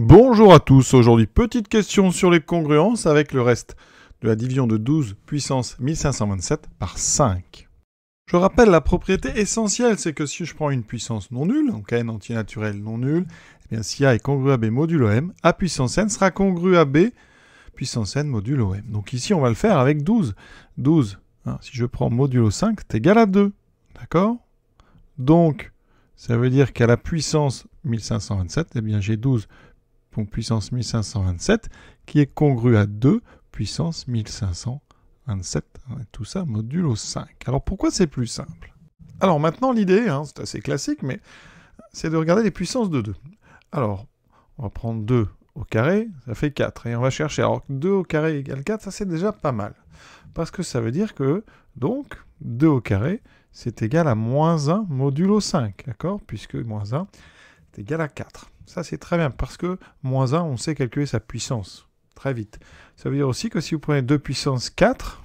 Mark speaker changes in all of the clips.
Speaker 1: Bonjour à tous, aujourd'hui petite question sur les congruences avec le reste de la division de 12 puissance 1527 par 5. Je rappelle la propriété essentielle, c'est que si je prends une puissance non nulle, donc n entier naturel non nul, eh bien si a est congru à b modulo m, a puissance n sera congru à b puissance n modulo m. Donc ici on va le faire avec 12. 12, si je prends modulo 5, c'est égal à 2, d'accord? Donc ça veut dire qu'à la puissance 1527, eh bien j'ai 12 donc puissance 1527, qui est congru à 2 puissance 1527, tout ça modulo 5. Alors pourquoi c'est plus simple? Alors maintenant l'idée, c'est assez classique, mais c'est de regarder les puissances de 2. Alors, on va prendre 2 au carré, ça fait 4, et on va chercher. Alors 2 au carré égale 4, ça c'est déjà pas mal, parce que ça veut dire que, donc, 2 au carré, c'est égal à moins 1 modulo 5, d'accord? Puisque moins 1 est égal à 4. Ça, c'est très bien, parce que moins 1, on sait calculer sa puissance très vite. Ça veut dire aussi que si vous prenez 2 puissance 4,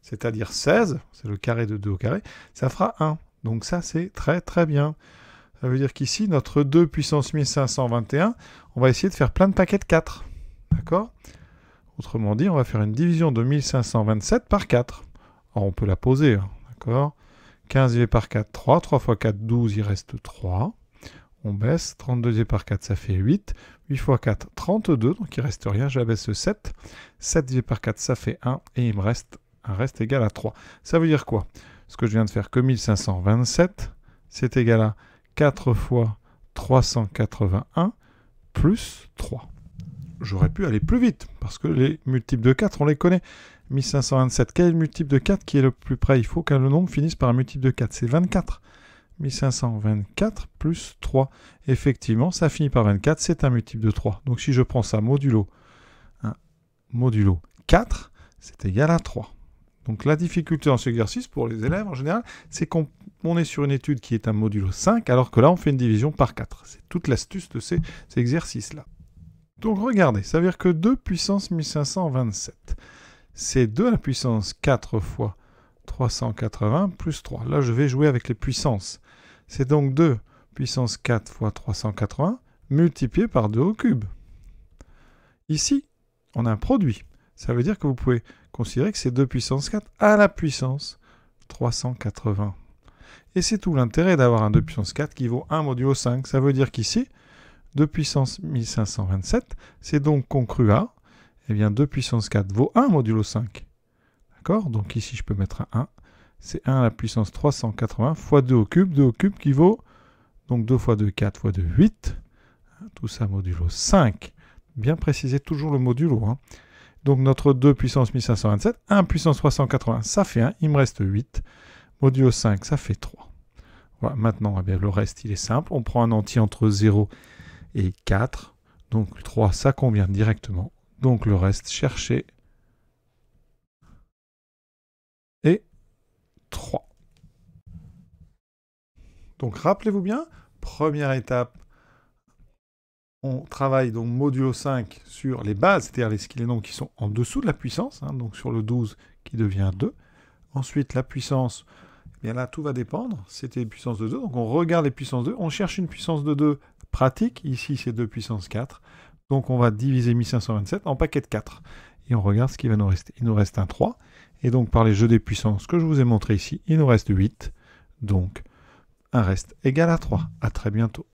Speaker 1: c'est-à-dire 16, c'est le carré de 2 au carré, ça fera 1. Donc ça, c'est très très bien. Ça veut dire qu'ici, notre 2 puissance 1521, on va essayer de faire plein de paquets de 4. D'accord? Autrement dit, on va faire une division de 1527 par 4. Alors, on peut la poser, d'accord? 15 divisé par 4, 3. 3 fois 4, 12, il reste 3. On baisse, 32 divisé par 4, ça fait 8. 8 fois 4, 32, donc il ne reste rien, j'abaisse 7. 7 divisé par 4, ça fait 1, et il me reste un reste égal à 3. Ça veut dire quoi? Ce que je viens de faire, que 1527, c'est égal à 4 fois 381 plus 3. J'aurais pu aller plus vite, parce que les multiples de 4, on les connaît. 1527, quel est le multiple de 4 qui est le plus près? Il faut que le nombre finisse par un multiple de 4, c'est 24. 1524 plus 3. Effectivement, ça finit par 24, c'est un multiple de 3. Donc si je prends ça modulo 4, c'est égal à 3. Donc la difficulté dans cet exercice, pour les élèves en général, c'est qu'on est sur une étude qui est un modulo 5, alors que là, on fait une division par 4. C'est toute l'astuce de ces exercices-là. Donc regardez, ça veut dire que 2 puissance 1527, c'est 2 à la puissance 4 fois 380 plus 3. Là, je vais jouer avec les puissances. C'est donc 2 puissance 4 fois 380 multiplié par 2 au cube. Ici, on a un produit. Ça veut dire que vous pouvez considérer que c'est 2 puissance 4 à la puissance 380. Et c'est tout l'intérêt d'avoir un 2 puissance 4 qui vaut 1 modulo 5. Ça veut dire qu'ici, 2 puissance 1527, c'est donc concru à, eh bien 2 puissance 4 vaut 1 modulo 5. D'accord? Donc ici, je peux mettre un 1. C'est 1 à la puissance 380 fois 2 au cube qui vaut, donc 2 fois 2, 4 fois 2, 8. Tout ça modulo 5. Bien préciser toujours le modulo. Donc notre 2 puissance 1527, 1 puissance 380, ça fait 1. Il me reste 8. Modulo 5, ça fait 3. Voilà, maintenant, eh bien, le reste, il est simple. On prend un entier entre 0 et 4. Donc 3, ça convient directement. Donc le reste, chercher et 3. Donc rappelez-vous bien, première étape, on travaille donc modulo 5 sur les bases, c'est-à-dire les nombres qui sont en dessous de la puissance, donc sur le 12 qui devient 2. Ensuite, la puissance, eh bien là tout va dépendre, c'était les puissances de 2, donc on regarde les puissances de 2, on cherche une puissance de 2 pratique, ici c'est 2 puissance 4, donc on va diviser 1527 en paquet de 4, et on regarde ce qui va nous rester. Il nous reste un 3, et donc par les jeux des puissances que je vous ai montré ici, il nous reste 8, donc un reste égal à 3. À très bientôt.